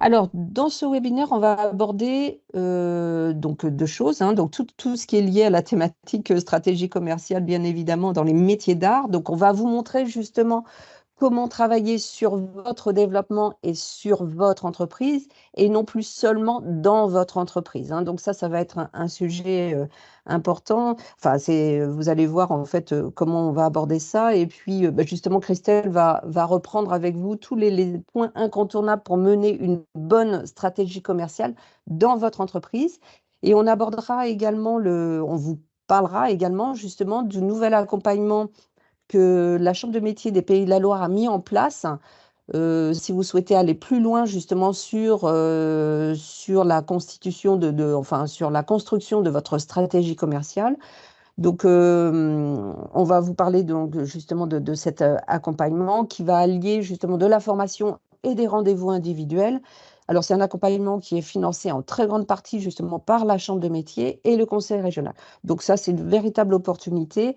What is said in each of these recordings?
Alors, dans ce webinaire, on va aborder donc deux choses, hein. Donc, tout ce qui est lié à la thématique stratégie commerciale, bien évidemment, dans les métiers d'art. Donc, on va vous montrer justement comment travailler sur votre développement et sur votre entreprise et non plus seulement dans votre entreprise, hein. Donc ça va être un sujet important. Enfin, vous allez voir en fait comment on va aborder ça. Et puis, justement, Christelle va reprendre avec vous tous les points incontournables pour mener une bonne stratégie commerciale dans votre entreprise. Et on abordera également on vous parlera également justement du nouvel accompagnement que la Chambre de métier des Pays de la Loire a mis en place, si vous souhaitez aller plus loin justement sur la constitution enfin, sur la construction de votre stratégie commerciale. Donc, on va vous parler donc justement de cet accompagnement qui va allier justement de la formation et des rendez-vous individuels. Alors, c'est un accompagnement qui est financé en très grande partie justement par la Chambre de métier et le Conseil régional. Donc ça, c'est une véritable opportunité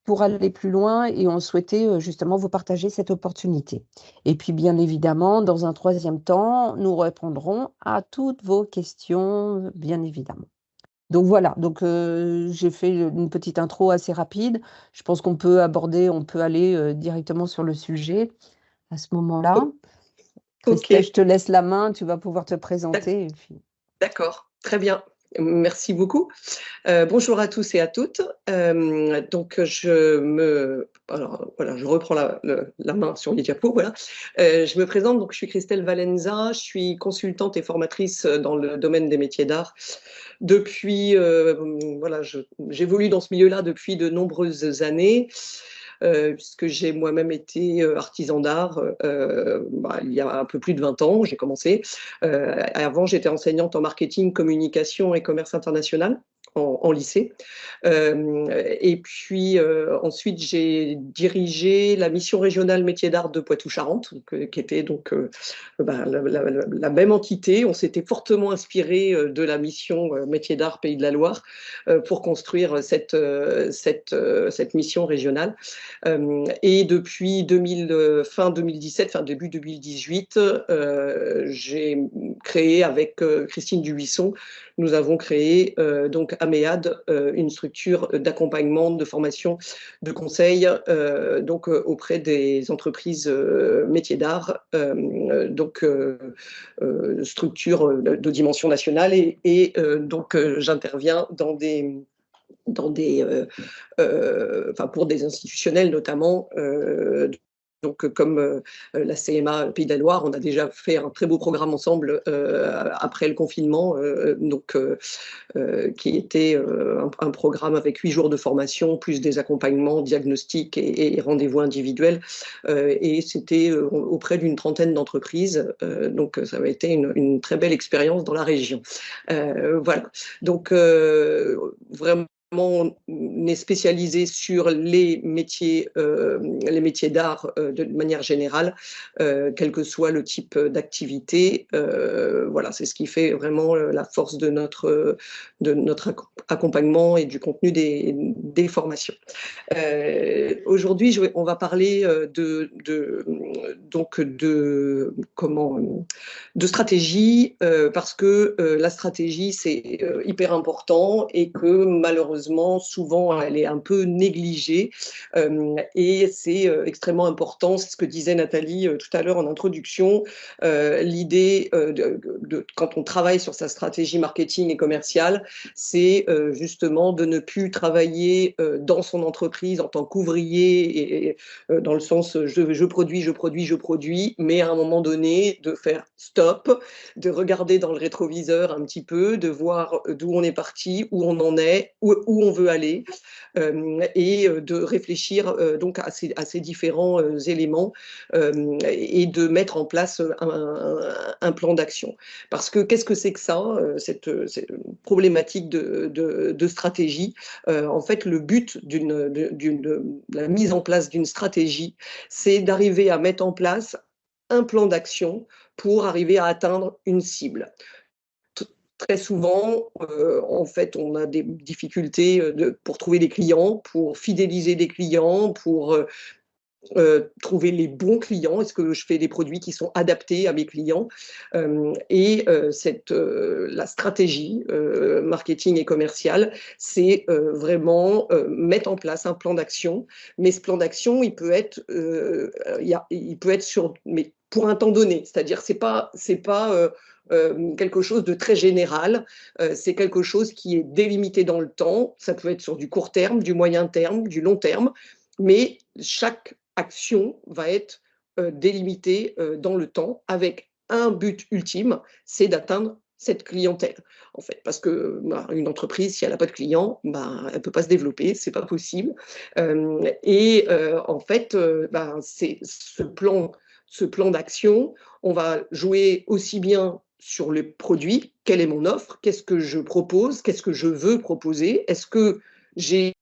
pour aller plus loin et on souhaitait justement vous partager cette opportunité. Et puis, bien évidemment, dans un troisième temps, nous répondrons à toutes vos questions, bien évidemment. Donc voilà, donc j'ai fait une petite intro assez rapide. Je pense on peut aller directement sur le sujet à ce moment-là. O- Ok, Christelle, je te laisse la main, tu vas pouvoir te présenter. Et puis... d'accord, très bien. Merci beaucoup. Bonjour à tous et à toutes. Donc, alors, voilà, je reprends la main sur les diapos. Voilà. Je me présente. Donc, je suis Christelle Valenza. Je suis consultante et formatrice dans le domaine des métiers d'art. Depuis, voilà, j'évolue dans ce milieu-là depuis de nombreuses années. Puisque j'ai moi-même été artisan d'art il y a un peu plus de 20 ans, j'ai commencé. Avant, j'étais enseignante en marketing, communication et commerce international en lycée. Et puis ensuite, j'ai dirigé la mission régionale métiers d'art de Poitou-Charentes, qui était donc la même entité. On s'était fortement inspiré de la mission métiers d'art Pays de la Loire pour construire cette mission régionale. Et depuis fin 2017, fin début 2018, j'ai créé avec Christine Dubuisson, nous avons créé donc Améade, une structure d'accompagnement, de formation, de conseil auprès des entreprises métiers d'art, structure de dimension nationale j'interviens pour des institutionnels notamment. Comme la CMA Pays de la Loire, on a déjà fait un très beau programme ensemble après le confinement, qui était un programme avec 8 jours de formation, plus des accompagnements, diagnostics et rendez-vous individuels. Et c'était auprès d'une trentaine d'entreprises. Donc, ça avait été une très belle expérience dans la région. Voilà. Donc, vraiment, on est spécialisé sur les métiers d'art de manière générale, quel que soit le type d'activité. Voilà, c'est ce qui fait vraiment la force de notre accompagnement et du contenu des formations. Aujourd'hui, on va parler de stratégie, parce que la stratégie, c'est hyper important et que malheureusement, souvent, elle est un peu négligée. Et c'est extrêmement important, c'est ce que disait Nathalie tout à l'heure en introduction, l'idée quand on travaille sur sa stratégie marketing et commerciale, c'est justement de ne plus travailler dans son entreprise en tant qu'ouvrier, et dans le sens je produis, mais à un moment donné, de faire stop, de regarder dans le rétroviseur un petit peu, de voir d'où on est parti, où on en est, où on veut aller, et de réfléchir donc à ces différents éléments, et de mettre en place un plan d'action. Parce que qu'est-ce que c'est que ça, cette problématique de stratégie? En fait, le but de la mise en place d'une stratégie, c'est d'arriver à mettre en place un plan d'action pour arriver à atteindre une cible. Très souvent, en fait, on a des difficultés pour trouver des clients, pour fidéliser des clients, pour trouver les bons clients, est-ce que je fais des produits qui sont adaptés à mes clients, la stratégie marketing et commerciale, c'est vraiment mettre en place un plan d'action, mais ce plan d'action, il peut être mais pour un temps donné, c'est-à-dire c'est pas quelque chose de très général, c'est quelque chose qui est délimité dans le temps, ça peut être sur du court terme, du moyen terme, du long terme, mais chaque action va être délimitée dans le temps avec un but ultime, c'est d'atteindre cette clientèle, en fait, parce que une entreprise, si elle n'a pas de clients, elle ne peut pas se développer, c'est pas possible. En fait, c'est ce plan d'action, on va jouer aussi bien sur le produit, quelle est mon offre, qu'est-ce que je propose, qu'est-ce que je veux proposer, est-ce que j'ai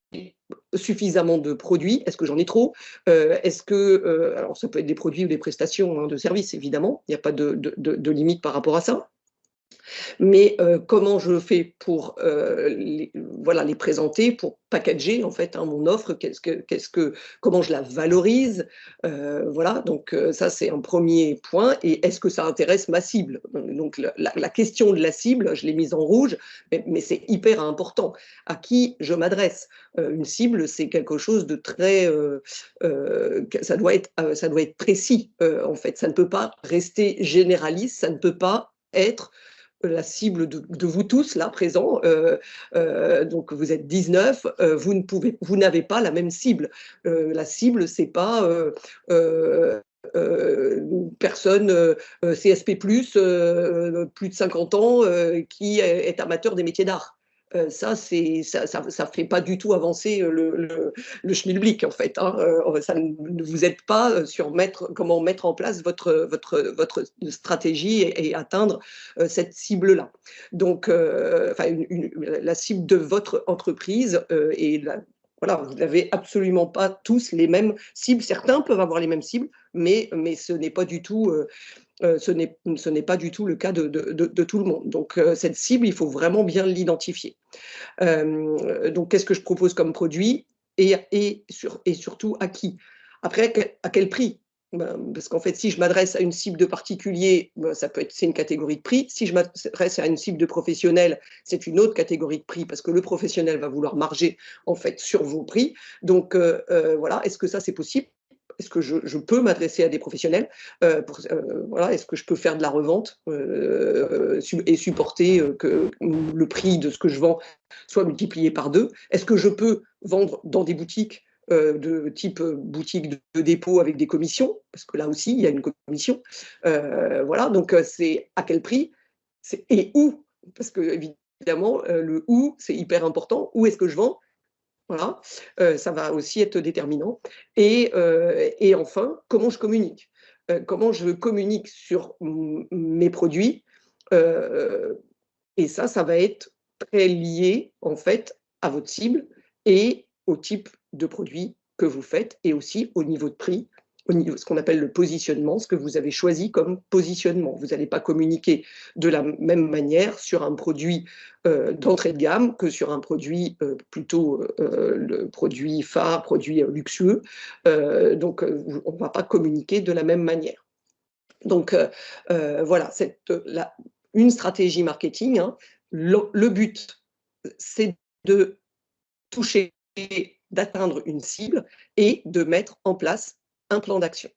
suffisamment de produits, est-ce que j'en ai trop, est-ce que, alors ça peut être des produits ou des prestations de services, évidemment, il n'y a pas de limite par rapport à ça. Mais comment je fais pour les présenter, pour packager en fait mon offre, comment je la valorise, voilà, donc ça c'est un premier point. Et est-ce que ça intéresse ma cible? Donc la question de la cible, je l'ai mise en rouge, mais c'est hyper important. À qui je m'adresse? Une cible, c'est quelque chose de très, ça doit être précis en fait. Ça ne peut pas rester généraliste, ça ne peut pas être la cible de vous tous là présents, donc vous êtes 19, vous n'avez pas la même cible. La cible, c'est pas une personne CSP+, plus de 50 ans, qui est amateur des métiers d'art. Ça fait pas du tout avancer le schmilblick, en fait, hein. Ça ne vous aide pas sur comment mettre en place votre stratégie et atteindre cette cible-là. Donc, la cible de votre entreprise voilà, vous n'avez absolument pas tous les mêmes cibles. Certains peuvent avoir les mêmes cibles, mais ce n'est pas du tout ce n'est pas du tout le cas de tout le monde. Donc, cette cible, il faut vraiment bien l'identifier. Donc, qu'est-ce que je propose comme produit et surtout à qui? Après, à quel prix? Parce qu'en fait, si je m'adresse à une cible de particulier, c'est une catégorie de prix. Si je m'adresse à une cible de professionnel, c'est une autre catégorie de prix, parce que le professionnel va vouloir marger en fait sur vos prix. Donc voilà, est-ce que ça c'est possible? Est-ce que je peux m'adresser à des professionnels? Voilà, est-ce que je peux faire de la revente et supporter que le prix de ce que je vends soit multiplié par 2? Est-ce que je peux vendre dans des boutiques de type boutique de dépôt avec des commissions? Parce que là aussi, il y a une commission. Voilà, donc c'est à quel prix et où? Parce que évidemment, le où, c'est hyper important. Où est-ce que je vends? Voilà, ça va aussi être déterminant. Et enfin, comment je communique? Comment je communique sur mes produits? Et ça va être très lié, en fait, à votre cible et au type de produit que vous faites et aussi au niveau de prix, au niveau ce qu'on appelle le positionnement, ce que vous avez choisi comme positionnement. Vous n'allez pas communiquer de la même manière sur un produit d'entrée de gamme que sur un produit plutôt le produit phare, produit luxueux. Donc, on ne va pas communiquer de la même manière. Donc, voilà, une stratégie marketing, hein, le but, c'est de toucher, d'atteindre une cible et de mettre en place un plan d'action.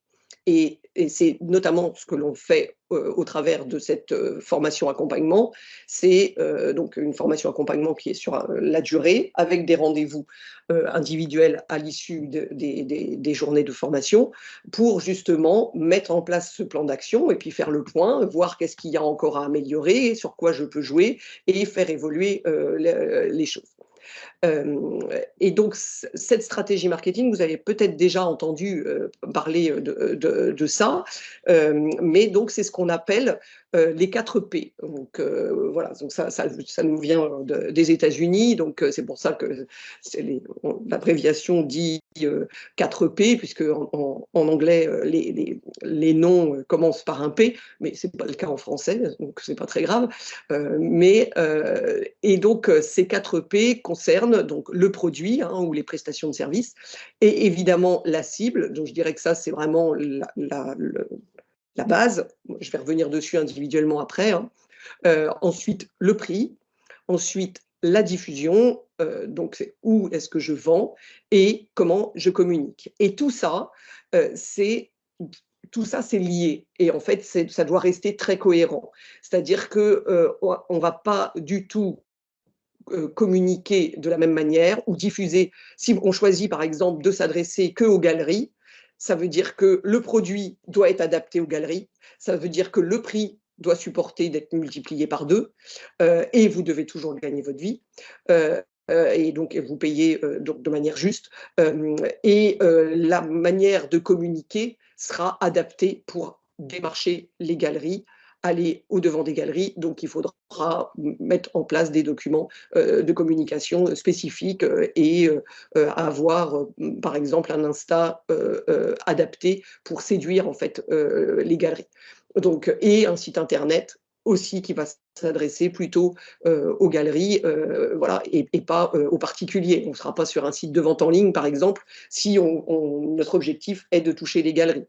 Et c'est notamment ce que l'on fait au travers de cette formation accompagnement. C'est donc une formation accompagnement qui est sur la durée, avec des rendez-vous individuels à l'issue des journées de formation, pour justement mettre en place ce plan d'action et puis faire le point, voir qu'est-ce qu'il y a encore à améliorer, sur quoi je peux jouer et faire évoluer les choses. Et donc, cette stratégie marketing, vous avez peut-être déjà entendu parler de ça, mais donc c'est ce qu'on appelle les 4 P. Donc voilà, donc ça nous vient des États-Unis, donc c'est pour ça que l'abréviation dit 4 P, puisque en anglais les noms commencent par un P, mais c'est pas le cas en français, donc c'est pas très grave. Et donc ces 4 P concernent interne, donc le produit ou les prestations de services, et évidemment la cible. Donc je dirais que ça, c'est vraiment la base. Je vais revenir dessus individuellement après. Ensuite, le prix. Ensuite, la diffusion. Donc, c'est où est-ce que je vends et comment je communique. Et tout ça, c'est lié. Et en fait, ça doit rester très cohérent. C'est-à-dire qu'on ne va pas du tout communiquer de la même manière ou diffuser. Si on choisit, par exemple, de s'adresser qu'aux galeries, ça veut dire que le produit doit être adapté aux galeries. Ça veut dire que le prix doit supporter d'être multiplié par 2 et vous devez toujours gagner votre vie. Et donc vous payez donc de manière juste. La manière de communiquer sera adaptée pour démarcher les galeries, aller au-devant des galeries. Donc il faudra mettre en place des documents de communication spécifiques et avoir, par exemple, un Insta adapté pour séduire en fait les galeries. Donc, et un site internet aussi qui va s'adresser plutôt aux galeries voilà, et pas aux particuliers. On ne sera pas sur un site de vente en ligne, par exemple, si notre objectif est de toucher les galeries.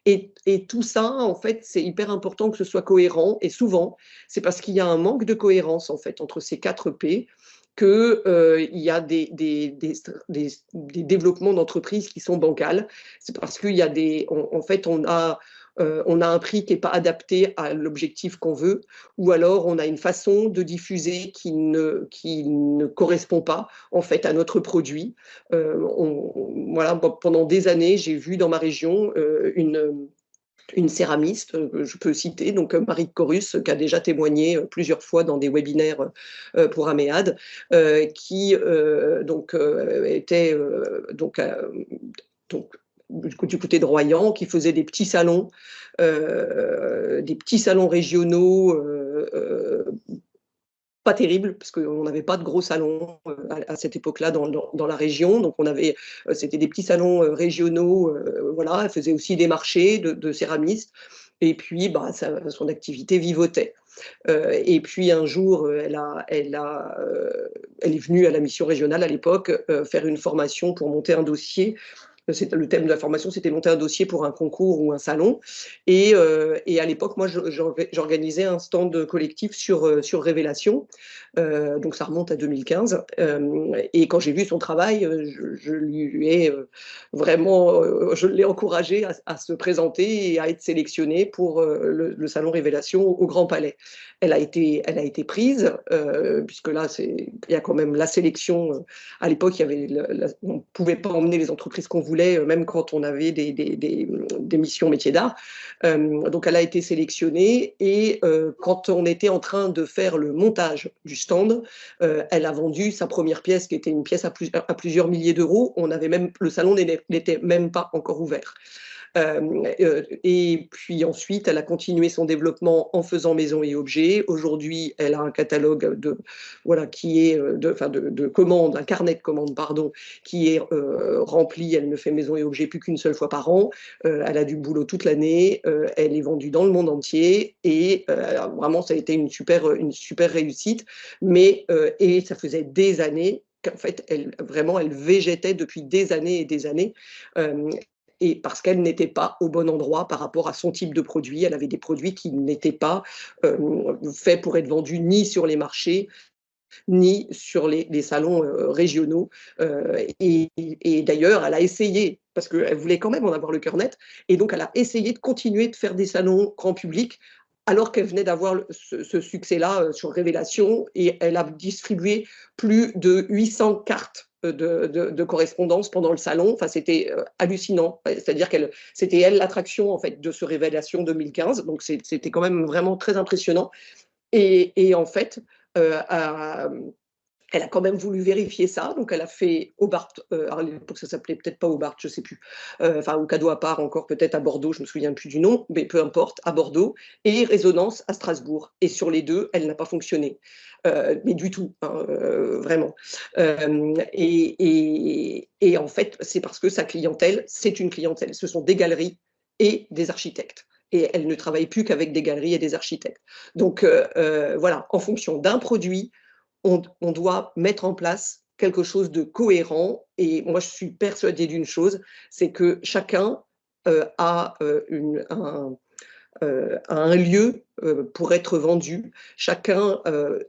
Et tout ça, en fait, c'est hyper important que ce soit cohérent. Et souvent, c'est parce qu'il y a un manque de cohérence, en fait, entre ces 4 P qu'il y a des développements d'entreprises qui sont bancals. C'est parce qu'il y a en fait, on a un prix qui n'est pas adapté à l'objectif qu'on veut, ou alors on a une façon de diffuser qui ne correspond pas en fait à notre produit. Voilà, pendant des années, j'ai vu dans ma région une céramiste, je peux citer, donc Marie Corus, qui a déjà témoigné plusieurs fois dans des webinaires pour Améade, qui était du côté de Royan, qui faisait des petits salons régionaux pas terrible, parce qu'on n'avait pas de gros salons à cette époque-là dans la région. Donc, c'était des petits salons régionaux. Voilà, elle faisait aussi des marchés de céramistes. Et puis, son activité vivotait. Et puis, un jour, elle est venue à la mission régionale à l'époque faire une formation pour monter un dossier. Le thème de la formation, c'était monter un dossier pour un concours ou un salon. Et à l'époque, moi, j'organisais un stand collectif sur Révélation. Donc, ça remonte à 2015. Et quand j'ai vu son travail, je l'ai encouragé à se présenter et à être sélectionnée pour le salon Révélation au Grand Palais. Elle a été prise, puisque là, il y a quand même la sélection. À l'époque, on ne pouvait pas emmener les entreprises qu'on voulait, même quand on avait des missions métiers d'art. Donc, elle a été sélectionnée et quand on était en train de faire le montage du stand, elle a vendu sa première pièce, qui était une pièce à plusieurs milliers d'euros. Le salon n'était même pas encore ouvert. Et puis ensuite, elle a continué son développement en faisant maisons et objets. Aujourd'hui, elle a un catalogue qui est de commandes, un carnet de commandes, pardon, qui est rempli. Elle ne fait maisons et objets plus qu'une seule fois par an. Elle a du boulot toute l'année. Elle est vendue dans le monde entier et vraiment, ça a été une super réussite. Et ça faisait des années qu'en fait, elle végétait depuis des années et des années. Et parce qu'elle n'était pas au bon endroit par rapport à son type de produit. Elle avait des produits qui n'étaient pas faits pour être vendus ni sur les marchés, ni sur les salons régionaux. Et d'ailleurs, elle a essayé, parce qu'elle voulait quand même en avoir le cœur net, et donc elle a essayé de continuer de faire des salons grand public, alors qu'elle venait d'avoir ce succès-là sur Révélation, et elle a distribué plus de 800 cartes de correspondance pendant le salon. Enfin, c'était hallucinant. C'est-à-dire c'était elle l'attraction en fait de ce Révélation 2015. Donc c'était quand même vraiment très impressionnant. Et en fait, elle a quand même voulu vérifier ça, donc elle a fait Aubart, à l'époque ça s'appelait peut-être pas Aubart, je ne sais plus, ou Cadeau à part encore, peut-être à Bordeaux, je ne me souviens plus du nom, mais peu importe, à Bordeaux, et Résonance à Strasbourg. Et sur les deux, elle n'a pas fonctionné, mais du tout, vraiment. Et en fait, c'est parce que sa clientèle, c'est une clientèle, ce sont des galeries et des architectes. Et elle ne travaille plus qu'avec des galeries et des architectes. Donc voilà, en fonction d'un produit, on doit mettre en place quelque chose de cohérent. Et moi, je suis persuadée d'une chose, c'est que chacun a un lieu pour être vendu. Chacun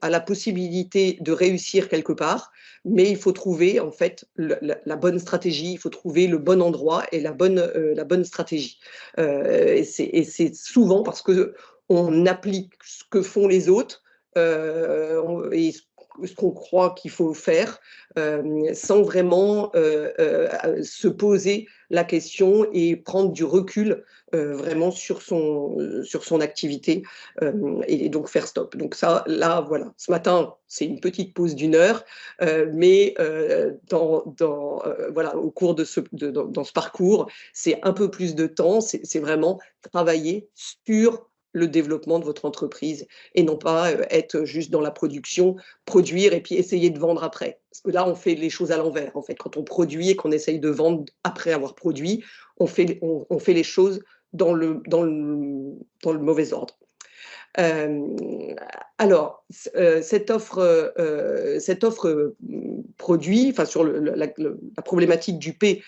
a la possibilité de réussir quelque part, mais il faut trouver en fait la bonne stratégie, il faut trouver le bon endroit et la bonne stratégie. Et c'est souvent parce que on applique ce que font les autres et ce qu'on croit qu'il faut faire sans vraiment se poser la question et prendre du recul vraiment sur son activité et donc faire stop. Donc ça, là, voilà. Ce matin, c'est une petite pause d'1 heure, mais voilà, au cours dans ce parcours, c'est un peu plus de temps. C'est vraiment travailler sur le développement de votre entreprise et non pas être juste dans la production, produire et puis essayer de vendre après. Parce que là, on fait les choses à l'envers. En fait, quand on produit et qu'on essaye de vendre après avoir produit, on fait les choses dans le mauvais ordre. Alors, cette offre produit, enfin sur la problématique du P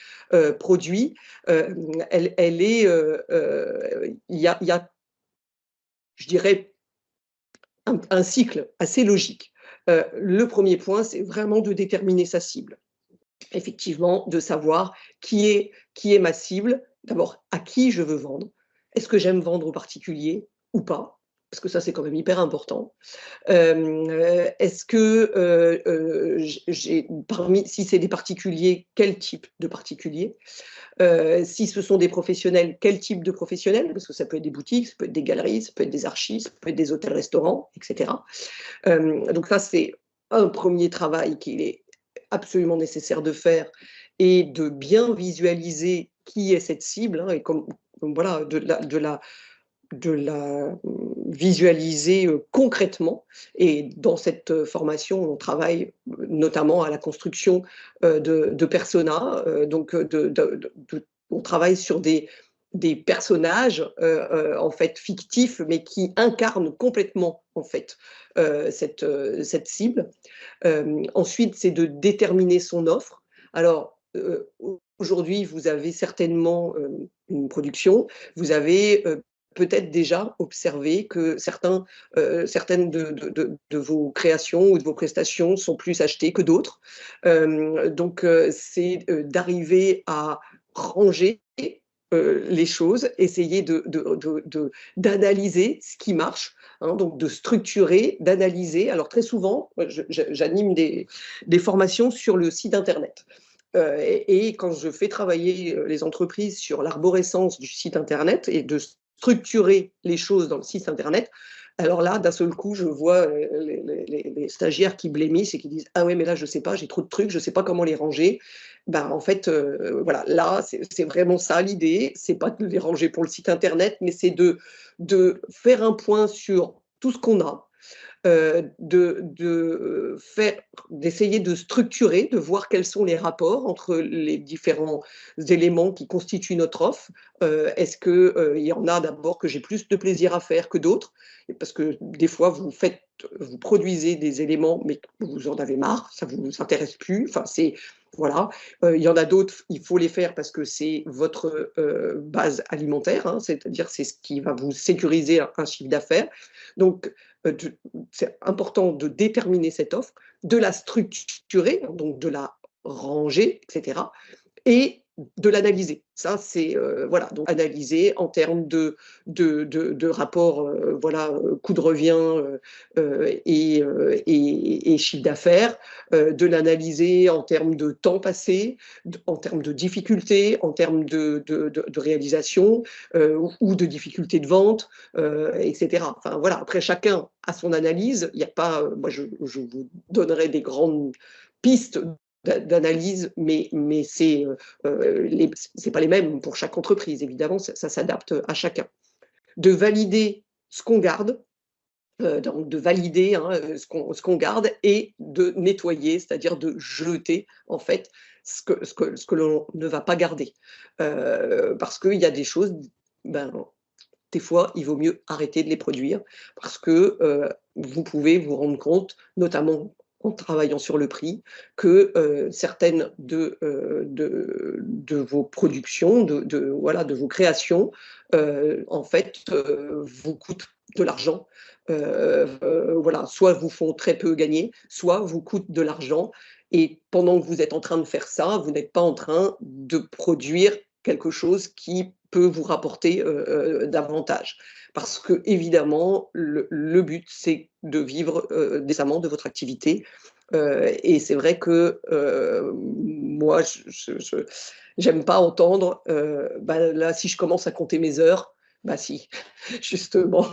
produit, elle est, il y a, je dirais, un cycle assez logique. Le premier point, c'est vraiment de déterminer sa cible. Effectivement, de savoir qui est ma cible. D'abord, à qui je veux vendre. Est-ce que j'aime vendre aux particuliers ou pas? Parce que ça, c'est quand même hyper important. Est-ce que si c'est des particuliers, quel type de particuliers? Si ce sont des professionnels, quel type de professionnels? Parce que ça peut être des boutiques, ça peut être des galeries, ça peut être des archives, ça peut être des hôtels-restaurants, etc. Donc ça, c'est un premier travail qu'il est absolument nécessaire de faire et de bien visualiser qui est cette cible hein, et comme voilà, de la visualiser concrètement. Et dans cette formation, on travaille notamment à la construction de personas. Donc, on travaille sur des personnages en fait fictifs, mais qui incarnent complètement en fait cette cible. Ensuite, c'est de déterminer son offre. Alors, aujourd'hui, vous avez certainement une production, vous avez peut-être déjà observé que certaines de vos créations ou de vos prestations sont plus achetées que d'autres. Donc, c'est d'arriver à ranger les choses, essayer d'analyser ce qui marche, hein, donc de structurer, d'analyser. Alors très souvent, j'anime des formations sur le site internet. Et quand je fais travailler les entreprises sur l'arborescence du site internet et de structurer les choses dans le site internet, alors là, d'un seul coup, je vois les stagiaires qui blêmissent et qui disent « Ah ouais, mais là, je ne sais pas, j'ai trop de trucs, je ne sais pas comment les ranger. » Ben, en fait, voilà, là, c'est vraiment ça l'idée. Ce n'est pas de les ranger pour le site internet, mais c'est de faire un point sur tout ce qu'on a, d'essayer de structurer, de voir quels sont les rapports entre les différents éléments qui constituent notre offre. Est-ce qu'il y en a d'abord que j'ai plus de plaisir à faire que d'autres? Parce que des fois, vous produisez des éléments, mais vous en avez marre, ça ne vous intéresse plus. Enfin, voilà. Il y en a d'autres, il faut les faire parce que c'est votre base alimentaire, hein, c'est-à-dire c'est ce qui va vous sécuriser un chiffre d'affaires. Donc, c'est important de déterminer cette offre, de la structurer, hein, donc de la ranger, etc. Et de l'analyser. Ça, c'est voilà, donc analyser en termes de rapport, voilà, coût de revient et chiffre d'affaires, de l'analyser en termes de temps passé, en termes de difficultés, en termes de réalisation ou de difficultés de vente, etc. Enfin voilà, après chacun a son analyse. Il n'y a pas, moi je vous donnerai des grandes pistes d'analyse, mais c'est pas les mêmes pour chaque entreprise, évidemment, ça s'adapte à chacun. De valider ce qu'on garde, donc de valider hein, ce qu'on garde et de nettoyer, c'est-à-dire de jeter en fait ce que l'on ne va pas garder. Parce qu'il y a des choses, des fois, il vaut mieux arrêter de les produire parce que vous pouvez vous rendre compte, notamment en travaillant sur le prix, que certaines de vos productions, voilà, de vos créations, en fait, vous coûtent de l'argent. Voilà, soit vous font très peu gagner, soit vous coûtent de l'argent. Et pendant que vous êtes en train de faire ça, vous n'êtes pas en train de produire quelque chose qui peut vous rapporter davantage. Parce que, évidemment, le but, c'est de vivre décemment de votre activité. Et c'est vrai que moi, je n'aime pas entendre, là, si je commence à compter mes heures, bah si, justement,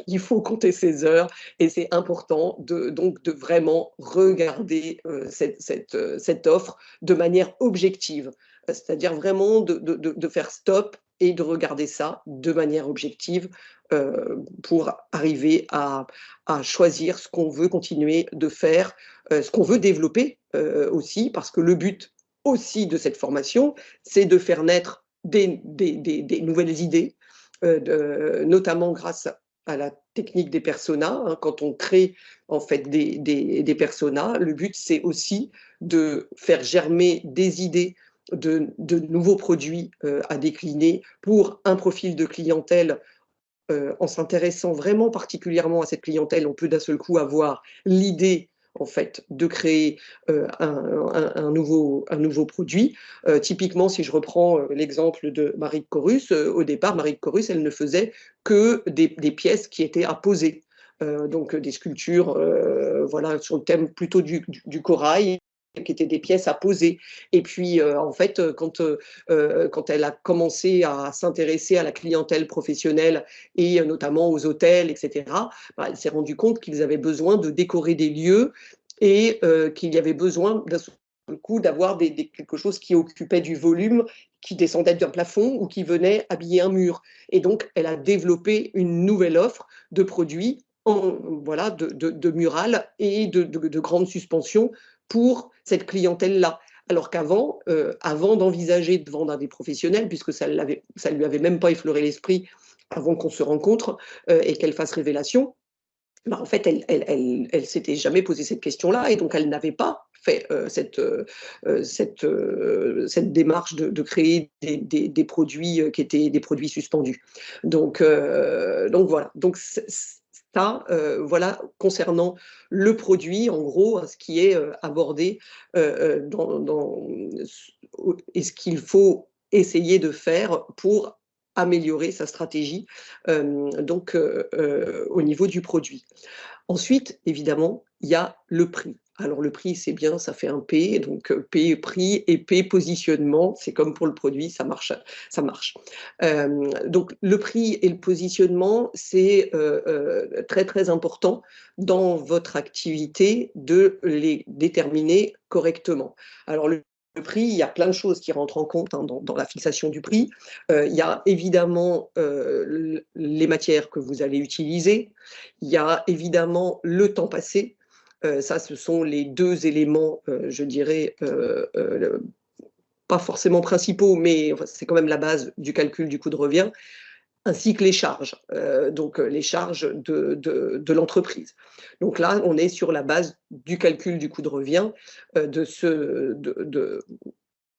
il faut compter ses heures et c'est important donc de vraiment regarder cette offre de manière objective. C'est-à-dire vraiment de faire stop et de regarder ça de manière objective pour arriver à choisir ce qu'on veut continuer de faire, ce qu'on veut développer aussi, parce que le but aussi de cette formation, c'est de faire naître des nouvelles idées, notamment grâce à la technique des personas. Hein, quand on crée en fait des personas, le but c'est aussi de faire germer des idées de nouveaux produits à décliner pour un profil de clientèle. En s'intéressant vraiment particulièrement à cette clientèle, on peut d'un seul coup avoir l'idée en fait de créer un nouveau produit. Typiquement, si je reprends l'exemple de Marie de Corus, au départ, Marie de Corus, elle ne faisait que des pièces qui étaient à poser. Donc des sculptures voilà, sur le thème plutôt du corail, qui étaient des pièces à poser. Et puis, en fait, quand elle a commencé à s'intéresser à la clientèle professionnelle et notamment aux hôtels, etc., elle s'est rendue compte qu'ils avaient besoin de décorer des lieux et qu'il y avait besoin d'un seul coup d'avoir quelque chose qui occupait du volume, qui descendait d'un plafond ou qui venait habiller un mur. Et donc, elle a développé une nouvelle offre de produits voilà, de murales et de grandes suspensions pour cette clientèle-là. Alors qu'avant, avant d'envisager de vendre à des professionnels, puisque ça ne lui avait même pas effleuré l'esprit avant qu'on se rencontre et qu'elle fasse révélation, bah en fait, elle s'était jamais posé cette question-là et donc elle n'avait pas fait cette démarche de créer des produits qui étaient des produits suspendus. Donc voilà. Donc ça, voilà, concernant le produit, en gros, ce qui est abordé et ce qu'il faut essayer de faire pour améliorer sa stratégie au niveau du produit. Ensuite, évidemment, il y a le prix. Alors le prix, c'est bien, ça fait un P, donc P prix et P positionnement, c'est comme pour le produit, ça marche, ça marche. Donc le prix et le positionnement, c'est très très important dans votre activité de les déterminer correctement. Alors le prix, il y a plein de choses qui rentrent en compte hein, dans la fixation du prix. Il y a évidemment les matières que vous allez utiliser. Il y a évidemment le temps passé. Ça, ce sont les deux éléments, je dirais, pas forcément principaux, mais enfin, c'est quand même la base du calcul du coût de revient, ainsi que les charges, donc les charges de l'entreprise. Donc là, on est sur la base du calcul du coût de revient,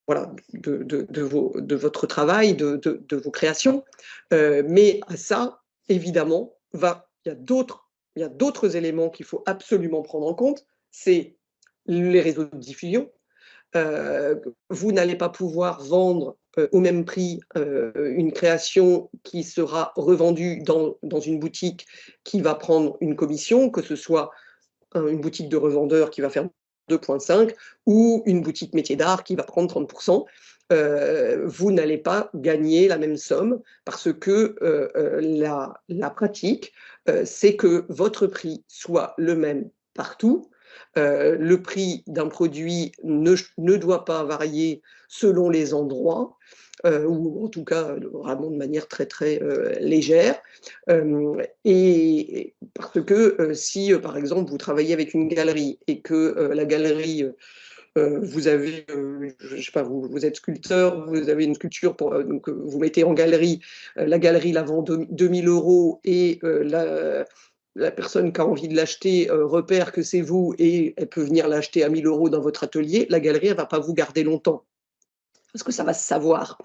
voilà, de votre travail, de vos créations. Mais à ça, évidemment, il y a d'autres éléments qu'il faut absolument prendre en compte. C'est les réseaux de diffusion. Vous n'allez pas pouvoir vendre au même prix une création qui sera revendue dans une boutique qui va prendre une commission, que ce soit une boutique de revendeur qui va faire 2,5 ou une boutique métier d'art qui va prendre 30%, vous n'allez pas gagner la même somme parce que la pratique, c'est que votre prix soit le même partout. Le prix d'un produit ne doit pas varier selon les endroits, ou en tout cas vraiment de manière très très légère. Et parce que si par exemple vous travaillez avec une galerie et que la galerie vous avez, je sais pas, vous êtes sculpteur, vous avez une sculpture, donc vous mettez en galerie, la galerie la vend 2000 € et la personne qui a envie de l'acheter repère que c'est vous et elle peut venir l'acheter à 1 000 € dans votre atelier, la galerie, elle ne va pas vous garder longtemps parce que ça va se savoir.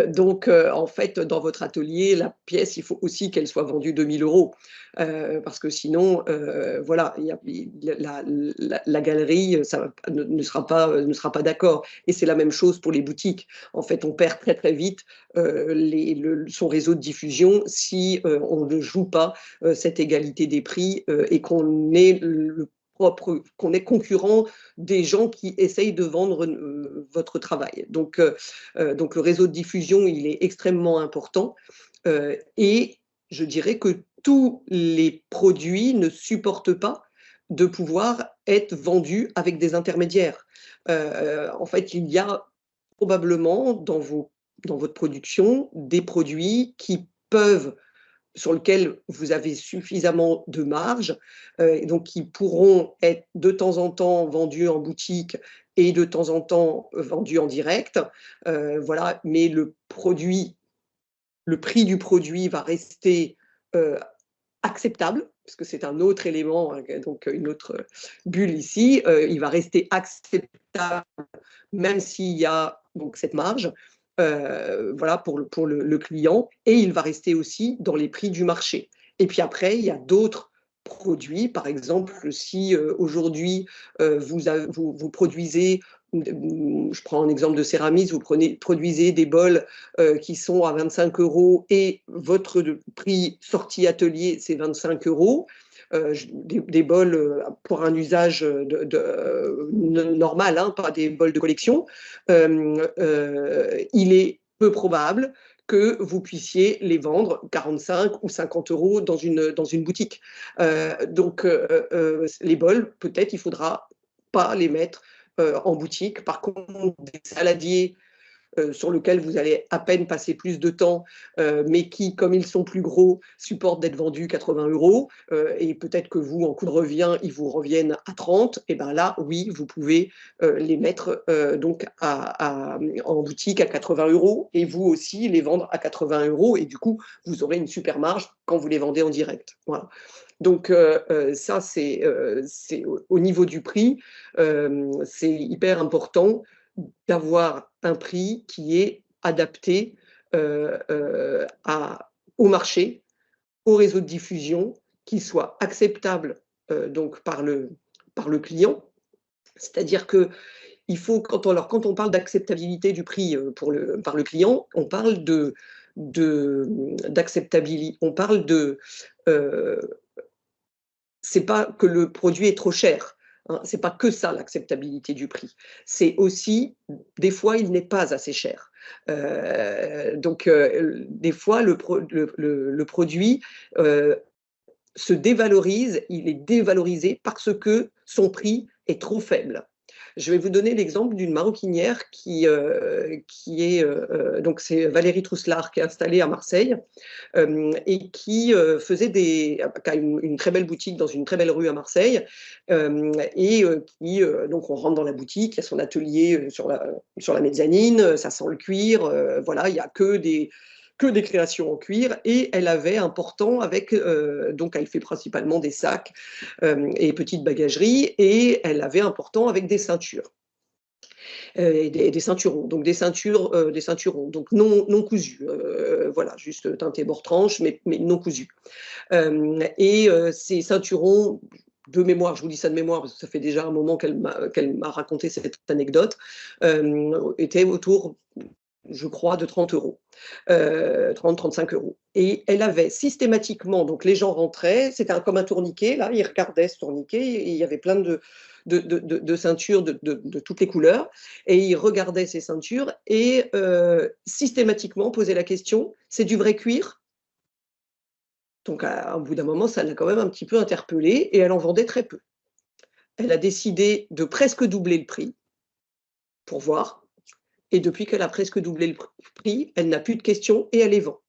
Donc, en fait, dans votre atelier, la pièce, il faut aussi qu'elle soit vendue 2 000 €, parce que sinon, voilà, la galerie, ça ne sera pas d'accord. Et c'est la même chose pour les boutiques. En fait, on perd très, très vite son réseau de diffusion si on ne joue pas cette égalité des prix et qu'on est concurrent des gens qui essayent de vendre votre travail. Donc le réseau de diffusion, il est extrêmement important et je dirais que tous les produits ne supportent pas de pouvoir être vendus avec des intermédiaires. En fait, il y a probablement dans votre production des produits sur lequel vous avez suffisamment de marge, donc qui pourront être de temps en temps vendus en boutique et de temps en temps vendus en direct. Voilà, mais le prix du produit va rester acceptable, parce que c'est un autre élément, donc une autre bulle ici. Il va rester acceptable, même s'il y a donc cette marge. Voilà, pour le client, et il va rester aussi dans les prix du marché. Et puis après, il y a d'autres produits. Par exemple, si aujourd'hui vous produisez, je prends un exemple de céramisme, vous produisez des bols qui sont à 25 € et votre prix sortie atelier, c'est 25 €. Des bols pour un usage normal, hein, pas des bols de collection, il est peu probable que vous puissiez les vendre 45 ou 50 € dans une boutique. Donc, les bols, peut-être, il ne faudra pas les mettre en boutique. Par contre, des saladiers sur lequel vous allez à peine passer plus de temps, mais qui, comme ils sont plus gros, supportent d'être vendus 80 €, et peut-être que vous, en coût de revient, ils vous reviennent à 30, et bien là, oui, vous pouvez les mettre donc en boutique à 80 € et vous aussi les vendre à 80 €, et du coup, vous aurez une super marge quand vous les vendez en direct. Voilà. Donc ça, c'est au niveau du prix, c'est hyper important d'avoir un prix qui est adapté au marché, au réseau de diffusion, qui soit acceptable donc par le client. C'est-à-dire que il faut, quand on parle d'acceptabilité du prix par le client, on parle d'acceptabilité, on parle c'est pas que le produit est trop cher. Hein, c'est pas que ça, l'acceptabilité du prix. C'est aussi, des fois, il n'est pas assez cher. Donc, des fois, le produit se dévalorise, il est dévalorisé parce que son prix est trop faible. Je vais vous donner l'exemple d'une maroquinière qui est, donc c'est Valérie Trousselard, qui est installée à Marseille, et qui a une très belle boutique dans une très belle rue à Marseille, donc on rentre dans la boutique, il y a son atelier sur la mezzanine, ça sent le cuir, voilà, il y a que des créations en cuir, et elle avait un portant avec, donc elle fait principalement des sacs et petites bagageries, et elle avait un portant avec des ceintures. Et des ceinturons, donc des ceintures donc non cousus, voilà, juste teintés bord tranche, mais non cousus. Ces ceinturons, de mémoire, je vous dis ça de mémoire parce que ça fait déjà un moment qu'elle m'a raconté cette anecdote, étaient autour, je crois, de 30 €, 30-35 €. Et elle avait systématiquement, donc les gens rentraient, c'était comme un tourniquet, là, ils regardaient ce tourniquet, et il y avait plein de ceintures de toutes les couleurs, et ils regardaient ces ceintures et systématiquement posaient la question: c'est du vrai cuir? Donc, au bout d'un moment, ça l'a quand même un petit peu interpellée, et elle en vendait très peu. Elle a décidé de presque doubler le prix pour voir. Et depuis qu'elle a presque doublé le prix, elle n'a plus de questions et elle les vend.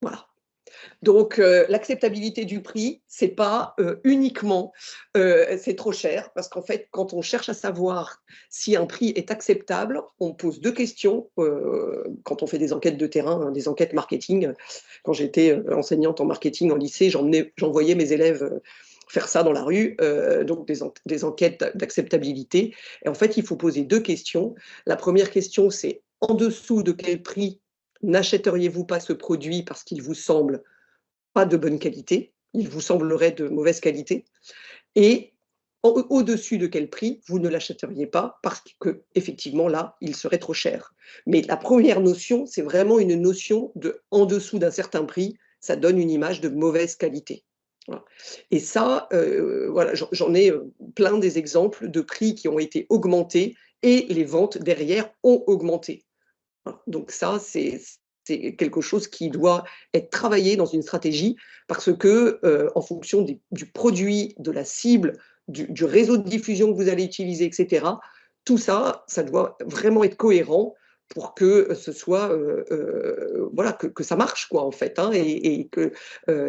Voilà. Donc, l'acceptabilité du prix, c'est pas uniquement c'est trop cher, parce qu'en fait, quand on cherche à savoir si un prix est acceptable, on pose deux questions quand on fait des enquêtes de terrain, hein, des enquêtes marketing. Quand j'étais enseignante en marketing en lycée, j'envoyais mes élèves faire ça dans la rue, donc des enquêtes d'acceptabilité. Et en fait, il faut poser deux questions. La première question, c'est en dessous de quel prix n'achèteriez-vous pas ce produit parce qu'il vous semble pas de bonne qualité, il vous semblerait de mauvaise qualité, et au-dessus de quel prix vous ne l'achèteriez pas parce que effectivement là, il serait trop cher. Mais la première notion, c'est vraiment une notion de en dessous d'un certain prix, ça donne une image de mauvaise qualité. Voilà. Et ça, voilà, j'en ai plein des exemples de prix qui ont été augmentés et les ventes derrière ont augmenté. Voilà. Donc ça, c'est quelque chose qui doit être travaillé dans une stratégie parce que, en fonction du produit, de la cible, du réseau de diffusion que vous allez utiliser, etc., tout ça, ça doit vraiment être cohérent pour que ce soit, voilà, que ça marche, quoi, en fait, hein, et que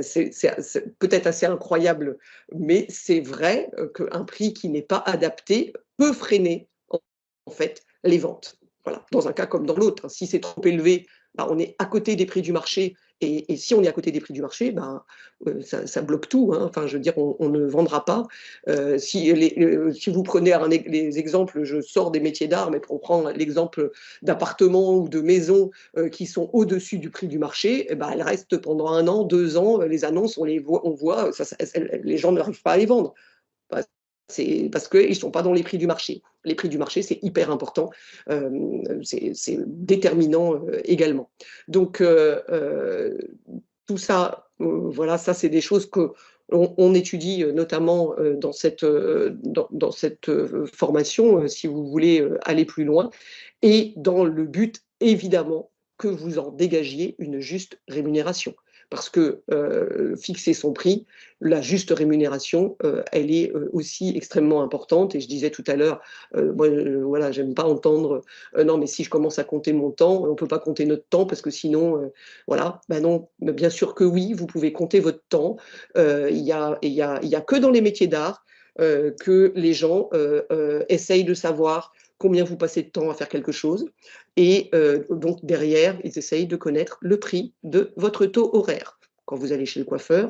c'est peut-être assez incroyable, mais c'est vrai qu'un prix qui n'est pas adapté peut freiner, en fait, les ventes. Voilà, dans un cas comme dans l'autre. Si c'est trop élevé, bah, on est à côté des prix du marché. Et si on est à côté des prix du marché, bah, ça bloque tout. Hein. Enfin, je veux dire, on ne vendra pas. Si vous prenez les exemples, je sors des métiers d'art, mais pour prendre l'exemple d'appartements ou de maisons qui sont au-dessus du prix du marché, bah, elles restent pendant 1 an, 2 ans. Les annonces, on voit, les gens n'arrivent pas à les vendre. C'est parce qu'ils ne sont pas dans les prix du marché. Les prix du marché, c'est hyper important, c'est déterminant également. Donc, tout ça, voilà, ça, c'est des choses qu'on étudie notamment dans cette formation, si vous voulez aller plus loin, et dans le but, évidemment, que vous en dégagiez une juste rémunération. Parce que fixer son prix, la juste rémunération, elle est aussi extrêmement importante. Et je disais tout à l'heure, moi, voilà, j'aime pas entendre non, mais si je commence à compter mon temps, on peut pas compter notre temps parce que sinon, voilà, ben non, mais bien sûr que oui, vous pouvez compter votre temps. Il y a que dans les métiers d'art que les gens essayent de savoir combien vous passez de temps à faire quelque chose. Et donc, derrière, ils essayent de connaître le prix de votre taux horaire. Quand vous allez chez le coiffeur,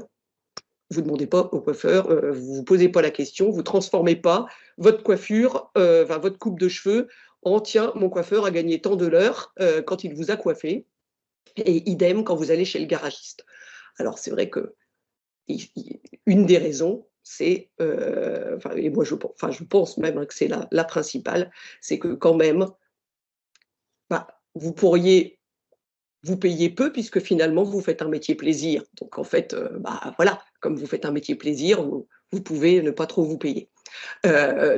vous ne demandez pas au coiffeur, vous ne vous posez pas la question, vous ne transformez pas votre coiffure, votre coupe de cheveux en tiens, mon coiffeur a gagné tant de l'heure quand il vous a coiffé. Et idem quand vous allez chez le garagiste. Alors, c'est vrai que une des raisons, c'est, et moi je pense même hein, que c'est la principale, c'est que quand même, bah, vous pourriez vous payer peu puisque finalement vous faites un métier plaisir. Donc en fait, bah, voilà, comme vous faites un métier plaisir, vous pouvez ne pas trop vous payer.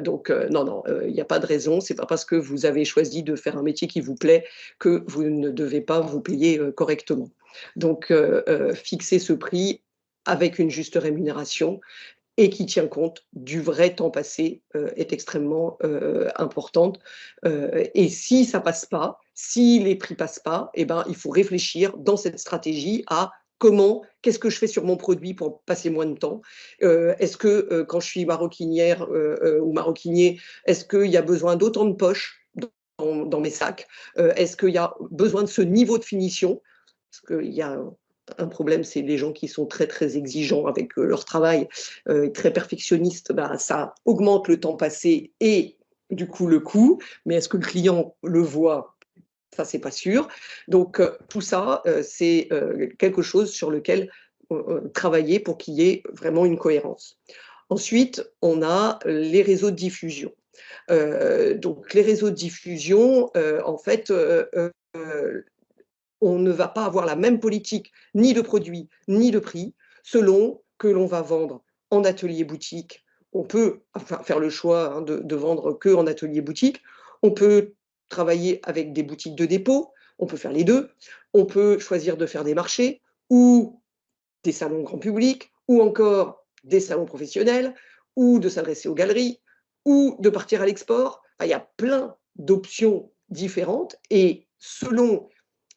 Donc non, non, il n'y a pas de raison. C'est pas parce que vous avez choisi de faire un métier qui vous plaît que vous ne devez pas vous payer correctement. Donc fixer ce prix avec une juste rémunération et qui tient compte du vrai temps passé est extrêmement importante. Et si ça passe pas, si les prix passent pas, eh ben, il faut réfléchir dans cette stratégie à qu'est-ce que je fais sur mon produit pour passer moins de temps. Est-ce que quand je suis maroquinière ou maroquinier, est-ce qu'il y a besoin d'autant de poches dans mes sacs? Est-ce qu'il y a besoin de ce niveau de finition? Parce qu'il y a un problème, c'est les gens qui sont très, très exigeants avec leur travail, très perfectionnistes, bah, ça augmente le temps passé et du coup le coût. Mais est-ce que le client le voit? Ça, c'est pas sûr. Donc, tout ça, c'est quelque chose sur lequel travailler pour qu'il y ait vraiment une cohérence. Ensuite, on a les réseaux de diffusion. Donc, les réseaux de diffusion, en fait, on ne va pas avoir la même politique ni de produit ni de prix selon que l'on va vendre en atelier boutique. On peut faire le choix hein, de vendre que en atelier boutique. On peut travailler avec des boutiques de dépôt. On peut faire les deux. On peut choisir de faire des marchés ou des salons grand public ou encore des salons professionnels ou de s'adresser aux galeries ou de partir à l'export. Il y a plein d'options différentes et selon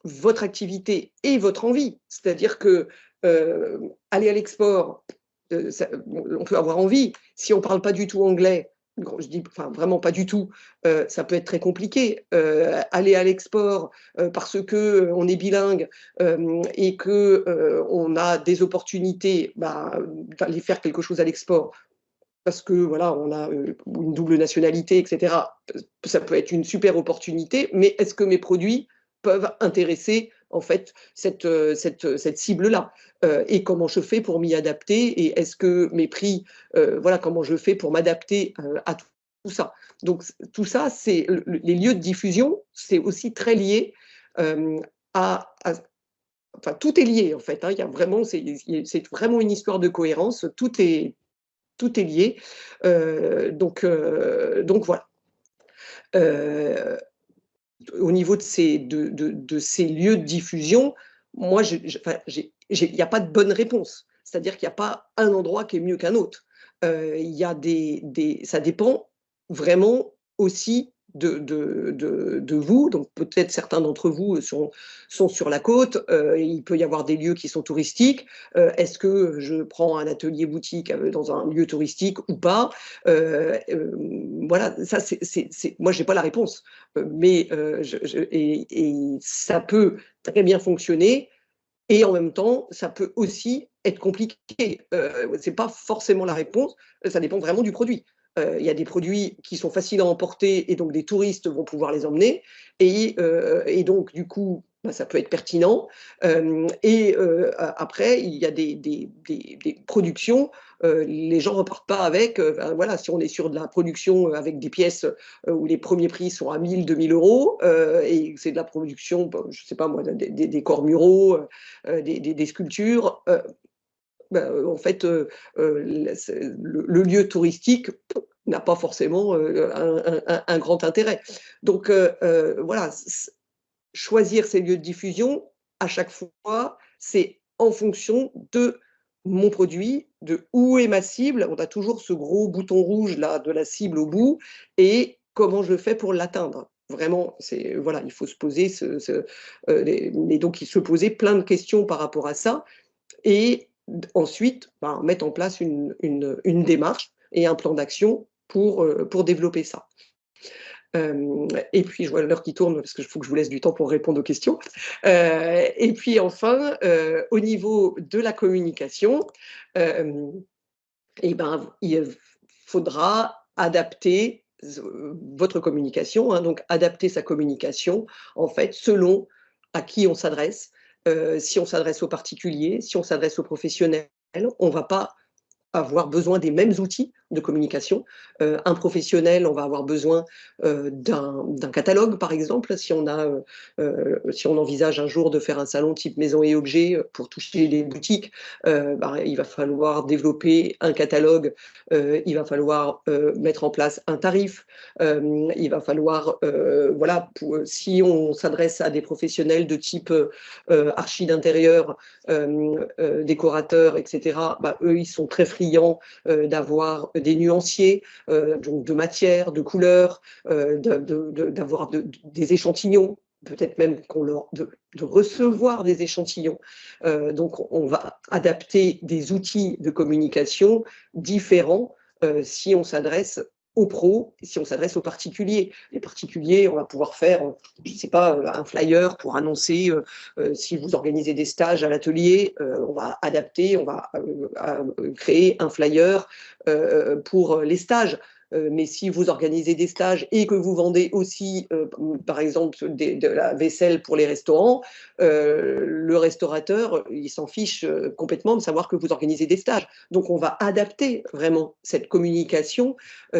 votre activité et votre envie. C'est-à-dire que aller à l'export, on peut avoir envie. Si on ne parle pas du tout anglais, je dis enfin, vraiment pas du tout, ça peut être très compliqué. Aller à l'export parce qu'on est bilingue et qu'on a des opportunités d'aller faire quelque chose à l'export, parce que voilà, on a une double nationalité, etc. Ça peut être une super opportunité, mais est-ce que mes produits peuvent intéresser en fait cette cible-là, et comment je fais pour m'y adapter, et est-ce que mes prix, voilà, comment je fais pour m'adapter à tout ça. Donc tout ça, c'est les lieux de diffusion, c'est aussi très lié enfin tout est lié en fait, hein, il y a vraiment, c'est vraiment une histoire de cohérence, tout est lié. Donc voilà. Au niveau de ces lieux de diffusion, moi, il n'y a pas de bonne réponse. C'est-à-dire qu'il n'y a pas un endroit qui est mieux qu'un autre. Il y a ça dépend vraiment aussi de vous. Donc peut-être certains d'entre vous sont sur la côte. Il peut y avoir des lieux qui sont touristiques. Est-ce que je prends un atelier boutique dans un lieu touristique ou pas? Voilà, ça, moi, j'ai pas la réponse. Mais et ça peut très bien fonctionner, et en même temps, ça peut aussi être compliqué. C'est pas forcément la réponse, ça dépend vraiment du produit. Il y a des produits qui sont faciles à emporter et donc des touristes vont pouvoir les emmener, et donc du coup, ça peut être pertinent. Après, il y a des productions, les gens ne repartent pas avec. Voilà, si on est sur de la production avec des pièces où les premiers prix sont à 1000, 2000 euros, et c'est de la production, je ne sais pas moi, des corps muraux, des sculptures, en fait, le lieu touristique n'a pas forcément un grand intérêt. Donc voilà, choisir ces lieux de diffusion, à chaque fois, c'est en fonction de mon produit, de où est ma cible. On a toujours ce gros bouton rouge là de la cible au bout, et comment je fais pour l'atteindre. Vraiment, voilà, il faut se poser mais donc il se posait plein de questions par rapport à ça, et ensuite mettre en place une démarche et un plan d'action pour développer ça. Et puis, je vois l'heure qui tourne parce qu'il faut que je vous laisse du temps pour répondre aux questions. Et puis enfin, au niveau de la communication, il faudra adapter votre communication, hein, donc adapter sa communication en fait selon à qui on s'adresse. Si on s'adresse aux particuliers, si on s'adresse aux professionnels, on ne va pas avoir besoin des mêmes outils de communication. Un professionnel, on va avoir besoin d'un catalogue, par exemple, si on envisage un jour de faire un salon type maison et objets pour toucher les boutiques, il va falloir développer un catalogue, il va falloir mettre en place un tarif, il va falloir, voilà, si on s'adresse à des professionnels de type archi d'intérieur, décorateurs, etc., eux, ils sont très friands d'avoir des nuanciers, donc de matière, de couleurs, d'avoir des échantillons, peut-être même de recevoir des échantillons. Donc on va adapter des outils de communication différents si on s'adresse aux pros, si on s'adresse aux particuliers. Les particuliers, on va pouvoir faire, je ne sais pas, un flyer pour annoncer si vous organisez des stages à l'atelier, on va adapter, on va créer un flyer pour les stages. Mais si vous organisez des stages et que vous vendez aussi, par exemple, de la vaisselle pour les restaurants, le restaurateur, il s'en fiche complètement de savoir que vous organisez des stages. Donc, on va adapter vraiment cette communication.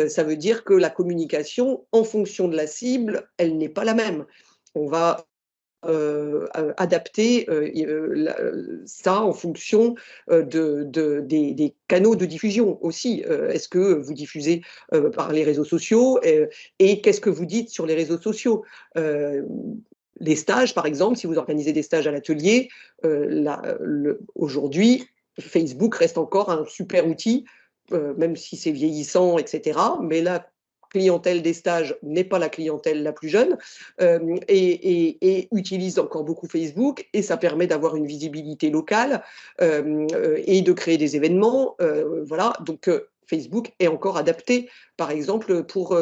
Ça veut dire que la communication, en fonction de la cible, elle n'est pas la même. On va adapter ça en fonction des canaux de diffusion aussi. Est-ce que vous diffusez par les réseaux sociaux, et qu'est-ce que vous dites sur les réseaux sociaux? Les stages, par exemple, si vous organisez des stages à l'atelier, aujourd'hui, Facebook reste encore un super outil, même si c'est vieillissant, etc. Mais là, clientèle des stages n'est pas la clientèle la plus jeune, et utilise encore beaucoup Facebook, et ça permet d'avoir une visibilité locale et de créer des événements. Voilà, donc Facebook est encore adapté, par exemple, pour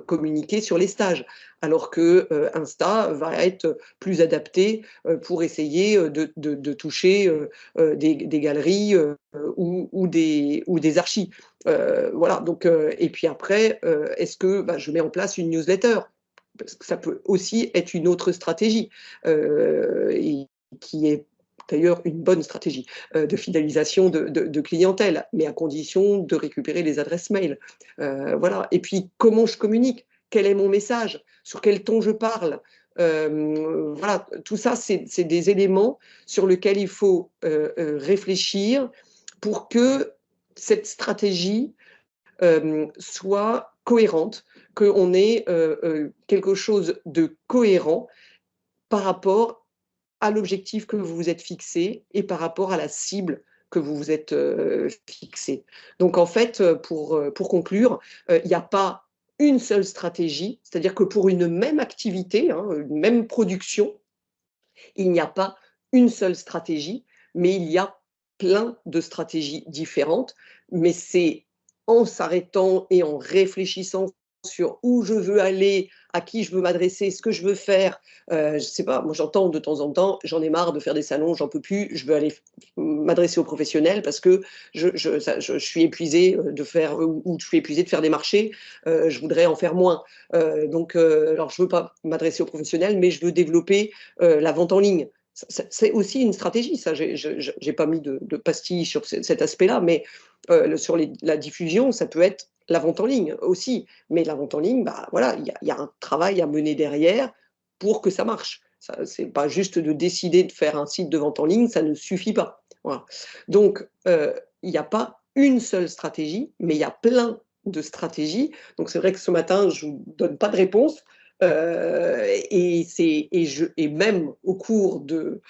communiquer sur les stages, alors que Insta va être plus adapté pour essayer de toucher des galeries ou des archis. Voilà, donc, et puis après, est-ce que je mets en place une newsletter? Parce que ça peut aussi être une autre stratégie, et qui est d'ailleurs une bonne stratégie de fidélisation de clientèle, mais à condition de récupérer les adresses mail. Voilà. Et puis, comment je communique? Quel est mon message? Sur quel ton je parle? Voilà, tout ça, c'est des éléments sur lesquels il faut réfléchir pour que cette stratégie soit cohérente, qu'on ait quelque chose de cohérent par rapport à l'objectif que vous vous êtes fixé et par rapport à la cible que vous vous êtes fixé. Donc en fait, pour conclure, il n'y a pas une seule stratégie, c'est-à-dire que pour une même activité, hein, une même production, il n'y a pas une seule stratégie, mais il y a plein de stratégies différentes, mais c'est en s'arrêtant et en réfléchissant sur où je veux aller, à qui je veux m'adresser, ce que je veux faire. Je sais pas, moi j'entends de temps en temps, j'en ai marre de faire des salons, j'en peux plus, je veux aller m'adresser aux professionnels parce que je suis épuisée de faire, ou je suis épuisée de faire des marchés, je voudrais en faire moins. Donc, alors je veux pas m'adresser aux professionnels, mais je veux développer la vente en ligne. C'est aussi une stratégie, ça. J'ai pas mis de pastilles sur cet aspect-là, mais sur la diffusion, ça peut être la vente en ligne aussi. Mais la vente en ligne, voilà, il y a un travail à mener derrière pour que ça marche. C'est pas juste de décider de faire un site de vente en ligne, ça ne suffit pas. Voilà. Donc, il n'y a pas une seule stratégie, mais il y a plein de stratégies. Donc, c'est vrai que ce matin, je ne vous donne pas de réponse. Et même au cours de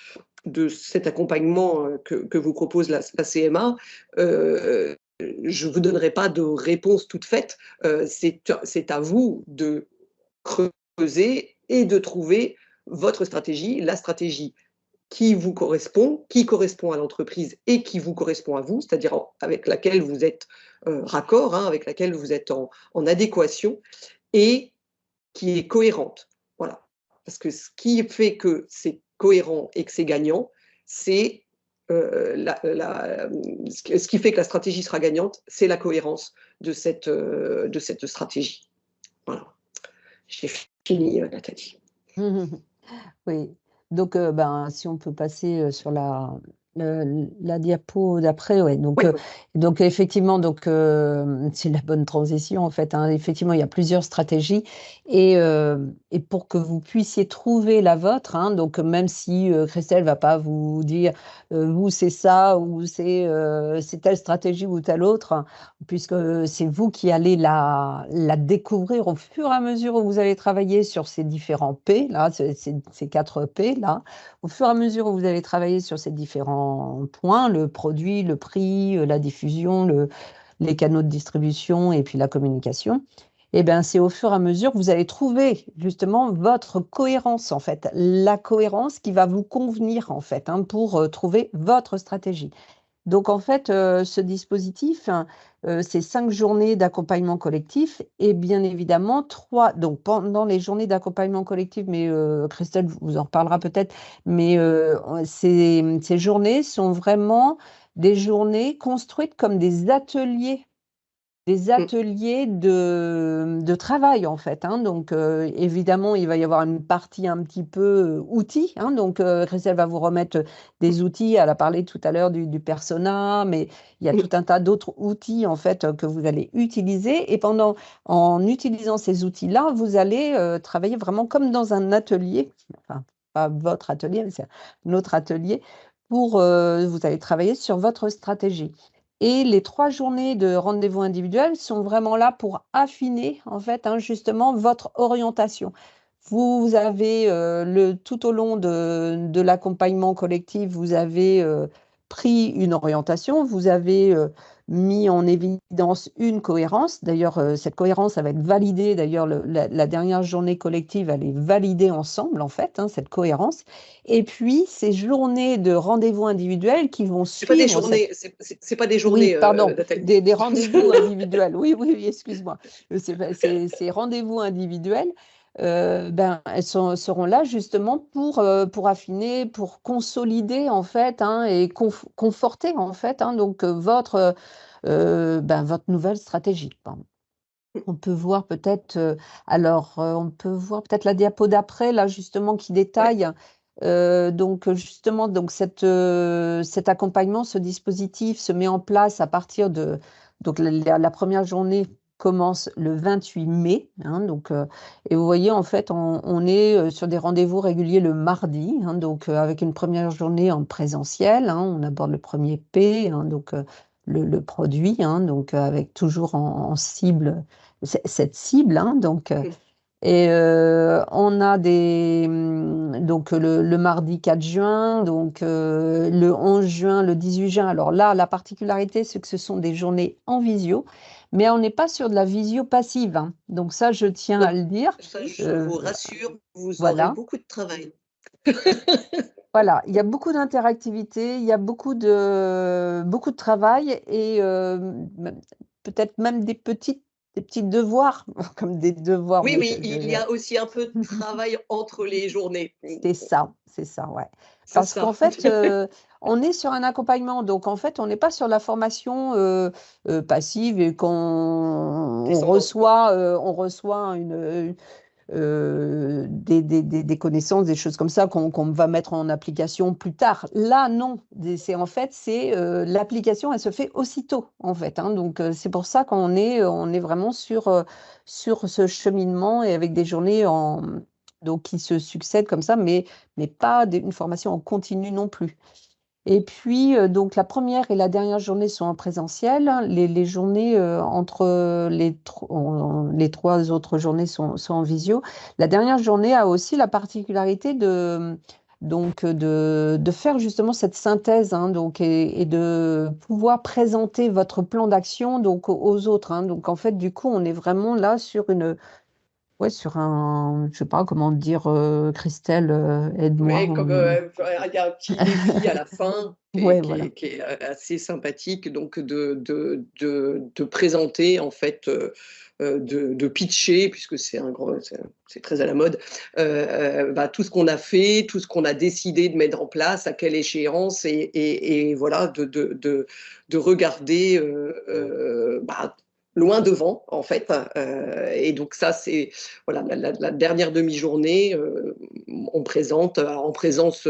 cet accompagnement que vous propose la CMA, je ne vous donnerai pas de réponse toute faite. C'est à vous de creuser et de trouver votre stratégie, la stratégie qui vous correspond, qui correspond à l'entreprise et qui vous correspond à vous, c'est-à-dire avec laquelle vous êtes raccord, hein, avec laquelle vous êtes en adéquation, et qui est cohérente. Voilà. Parce que ce qui fait que c'est cohérent et que c'est gagnant, c'est ce qui fait que la stratégie sera gagnante, c'est la cohérence de cette stratégie. Voilà. J'ai fini, Nathalie. Oui, donc si on peut passer sur la diapo d'après, ouais. Donc, Oui. donc effectivement, donc c'est la bonne transition en fait, hein. Effectivement, il y a plusieurs stratégies et pour que vous puissiez trouver la vôtre, hein, donc même si Christelle va pas vous dire vous c'est ça ou c'est telle stratégie ou telle autre, hein, puisque c'est vous qui allez la découvrir au fur et à mesure où vous allez travailler sur ces différents P, là, ces 4 P, là. Au fur et à mesure où vous allez travailler sur ces différents points, le produit, le prix, la diffusion, les canaux de distribution et puis la communication, eh bien, c'est au fur et à mesure que vous allez trouver justement votre cohérence, en fait, la cohérence qui va vous convenir, en fait, hein, pour trouver votre stratégie. Donc, en fait, ce dispositif, c'est 5 journées d'accompagnement collectif et bien évidemment 3. Donc, pendant les journées d'accompagnement collectif, mais Christelle vous en reparlera peut-être, mais ces journées sont vraiment des journées construites comme des ateliers de travail, en fait, hein. Donc, évidemment, il va y avoir une partie un petit peu outils, hein. Donc, Christelle va vous remettre des outils. Elle a parlé tout à l'heure du persona, mais il y a tout un tas d'autres outils, en fait, que vous allez utiliser. Et en utilisant ces outils-là, vous allez travailler vraiment comme dans un atelier. Enfin, pas votre atelier, mais c'est un autre atelier. Vous allez travailler sur votre stratégie. Et les 3 journées de rendez-vous individuels sont vraiment là pour affiner, en fait, hein, justement, votre orientation. Vous avez tout au long de l'accompagnement collectif, vous avez pris une orientation, vous avez mis en évidence une cohérence. D'ailleurs, cette cohérence, elle va être validée. D'ailleurs, la dernière journée collective, elle est validée ensemble, en fait, hein, cette cohérence. Et puis, ces journées de rendez-vous individuels qui vont C'est pas des suivre cette... journées, c'est pas des Oui, journées, pardon, Nathalie. des rendez-vous individuels. Oui, oui, oui, excuse-moi. Ces rendez-vous individuels, ben, seront là justement pour affiner, pour consolider en fait, hein, et conforter en fait, hein, donc ben, votre nouvelle stratégie. Pardon. On peut voir peut-être, on peut voir peut-être la diapo d'après, là, justement, qui Ouais. détaille. Donc, justement, donc cet accompagnement, ce dispositif se met en place à partir de. Donc, la première journée commence le 28 mai. Hein, donc, et vous voyez, en fait, on est sur des rendez-vous réguliers le mardi, hein, donc, avec une première journée en présentiel. Hein, on aborde le premier P, hein, donc, le produit, hein, donc, avec toujours en cible cette cible, hein, donc, et on a donc le mardi 4 juin, donc le 11 juin, le 18 juin. Alors là, la particularité, c'est que ce sont des journées en visio, mais on n'est pas sur de la visio passive, hein. Donc ça, je tiens à Non, le dire. ça, je Euh, vous rassure, vous aurez voilà. beaucoup de travail. Voilà, il y a beaucoup d'interactivité, il y a beaucoup de travail et peut-être même des petits devoirs, comme des devoirs, Oui, mais oui, il y a aussi un peu de travail entre les journées. c'est ça, ouais. C'est Parce qu'en ça. fait, on est sur un accompagnement, donc en fait, on n'est pas sur la formation passive et qu'on Descendant. on reçoit des connaissances, des choses comme ça qu'on va mettre en application plus tard. Là, non. C'est l'application, elle se fait aussitôt, en fait. Hein. Donc, c'est pour ça on est vraiment sur ce cheminement et avec des journées donc, qui se succèdent comme ça, mais pas une formation en continu non plus. Et puis, donc, la première et la dernière journée sont en présentiel. Hein. Les journées entre les trois autres journées sont en visio. La dernière journée a aussi la particularité de faire justement cette synthèse, hein, donc, et de pouvoir présenter votre plan d'action donc, aux autres. Hein. Donc, en fait, du coup, on est vraiment là ouais, sur je sais pas comment dire, Christelle, aide-moi. Oui, comme il y a un petit défi à la fin Ouais, voilà. qui est assez sympathique, donc de présenter en fait, de pitcher, puisque c'est très à la mode, bah, tout ce qu'on a fait, tout ce qu'on a décidé de mettre en place, à quelle échéance, et voilà, de regarder bah, loin devant en fait. Et donc ça, c'est voilà la dernière demi-journée. On présente en présence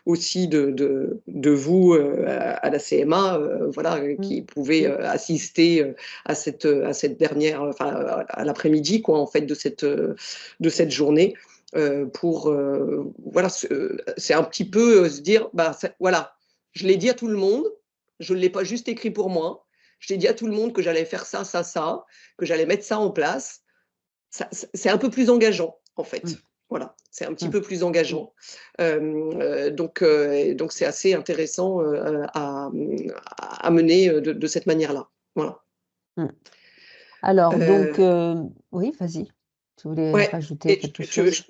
aussi de vous à la CMA, voilà, Mm. qui pouvez assister à cette dernière, enfin à l'après-midi quoi en fait de cette journée. Pour voilà, c'est un petit peu se dire bah voilà, je l'ai dit à tout le monde, je ne l'ai pas juste écrit pour moi, je l'ai dit à tout le monde que j'allais faire ça, ça, ça, que j'allais mettre ça en place. C'est un peu plus engageant, en Mm. fait. Voilà, c'est un petit Mm. peu plus engageant. Donc c'est assez intéressant à mener de cette manière-là. Voilà. Mm. Alors, donc, Euh, oui, vas-y. Tu voulais ouais. rajouter Et quelque chose?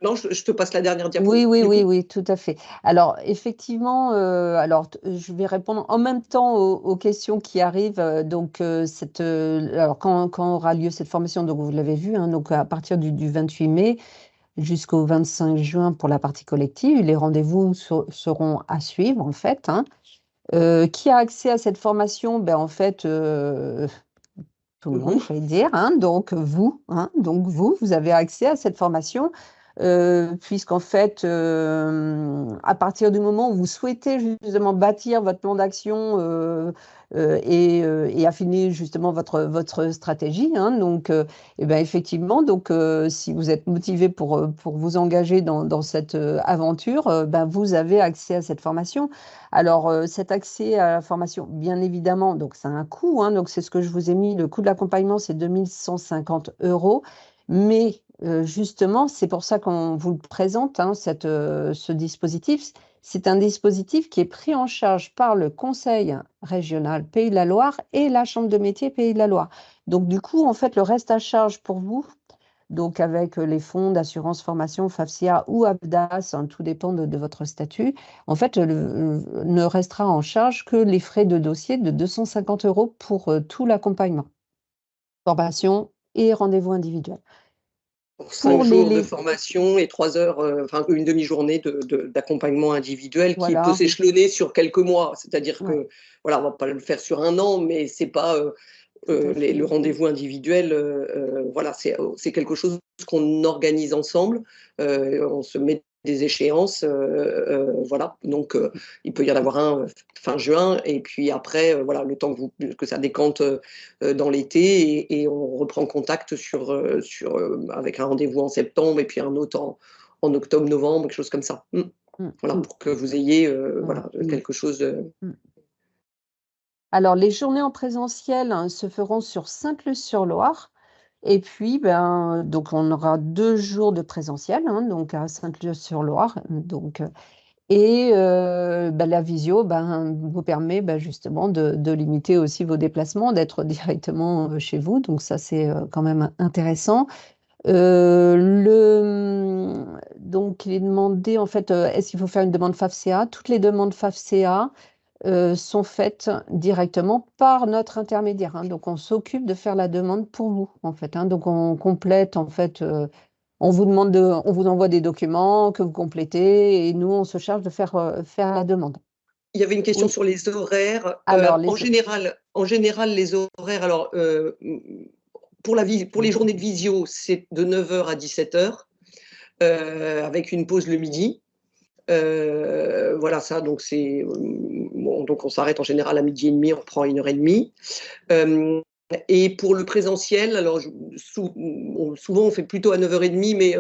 non, je te passe la dernière Oui, diapo, oui, du oui, coup. oui, tout à fait. Alors, effectivement, je vais répondre en même temps aux questions qui arrivent. Donc, alors, quand aura lieu cette formation, donc vous l'avez vu, hein, donc à partir du 28 mai jusqu'au 25 juin pour la partie collective, les rendez-vous seront à suivre, en fait. Hein. Qui a accès à cette formation? Ben, en fait, tout le monde, Vous. j'allais dire, hein, donc vous avez accès à cette formation, puisqu'en fait, à partir du moment où vous souhaitez justement bâtir votre plan d'action et affiner justement votre stratégie, hein, donc, et ben effectivement, donc, si vous êtes motivé pour vous engager dans cette aventure, ben, vous avez accès à cette formation. Alors, cet accès à la formation, bien évidemment, donc ça a un coût, hein, donc c'est ce que je vous ai mis, le coût de l'accompagnement, c'est 2150 €, mais justement, c'est pour ça qu'on vous le présente, hein, ce dispositif, C'est un dispositif qui est pris en charge par le Conseil régional Pays de la Loire et la Chambre de métiers Pays de la Loire. Donc, du coup, en fait, le reste à charge pour vous, donc avec les fonds d'assurance formation, FAFSIA ou ABDAS, hein, tout dépend de votre statut, en fait, ne restera en charge que les frais de dossier de 250 € pour tout l'accompagnement, formation et rendez-vous individuel. Pour 5 Pour jours de formation et 3 heures, enfin une demi-journée d'accompagnement individuel qui Voilà. peut s'échelonner sur quelques mois. C'est-à-dire Ouais. que, voilà, on va pas le faire sur un an, mais c'est pas le rendez-vous individuel. Voilà, c'est quelque chose qu'on organise ensemble. On se met des échéances, voilà. Donc, il peut y en avoir un fin juin, et puis après, voilà, le temps que ça décante dans l'été, et on reprend contact avec un rendez-vous en septembre, et puis un autre en octobre, novembre, quelque chose comme ça. Voilà, pour que vous ayez voilà, quelque chose de... Alors, les journées en présentiel, hein, se feront sur Sainte-Luce-sur-Loire. Et puis, donc on aura 2 jours de présentiel, hein, donc à Sainte-Luce-sur-Loire. Donc, la visio, vous permet, justement de limiter aussi vos déplacements, d'être directement chez vous. Donc ça, c'est quand même intéressant. Donc, il est demandé, en fait, est-ce qu'il faut faire une demande FAFSEA? Toutes les demandes FAFSEA sont faites directement par notre intermédiaire, hein. Donc, on s'occupe de faire la demande pour vous, en fait, hein. Donc, on complète, en fait, on vous envoie des documents que vous complétez, et nous, on se charge de faire la demande. Il y avait une question Oui. sur les horaires. Alors, En général, les horaires, alors, pour les journées de visio, c'est de 9h à 17h, avec une pause le midi. Voilà, ça, donc donc on s'arrête en général à 12h30, on reprend 1h30. Et pour le présentiel, alors souvent on fait plutôt à 9h30, mais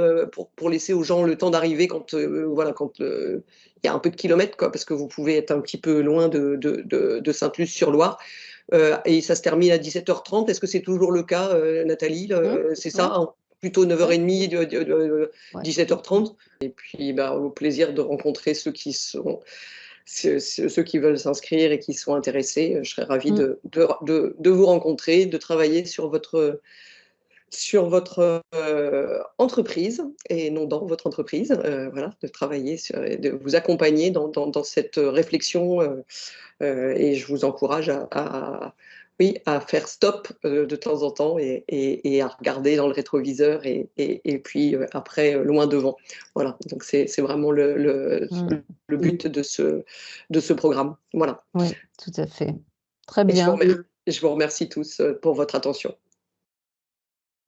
pour laisser aux gens le temps d'arriver quand voilà, quand il y a un peu de kilomètres, quoi, parce que vous pouvez être un petit peu loin de Sainte-Luce-sur-Loire. Et ça se termine à 17h30. Est-ce que c'est toujours le cas, Nathalie? C'est ça, hein, plutôt 9h30, Ouais. 17h30. Et puis, au plaisir de rencontrer ceux qui veulent s'inscrire et qui sont intéressés. Je serais ravie de vous rencontrer, de travailler sur votre entreprise, et non dans votre entreprise. Voilà, de travailler de vous accompagner dans cette réflexion. Et je vous encourage oui, à faire stop de temps en temps, et à regarder dans le rétroviseur, et puis après, loin devant. Voilà, donc c'est vraiment le but de ce programme. Voilà. Oui, tout à fait. Très Et bien. je vous remercie tous pour votre attention.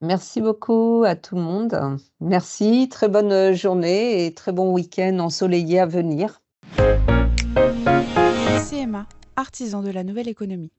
Merci beaucoup à tout le monde. Merci, très bonne journée et très bon week-end ensoleillé à venir. CMA, artisan de la nouvelle économie.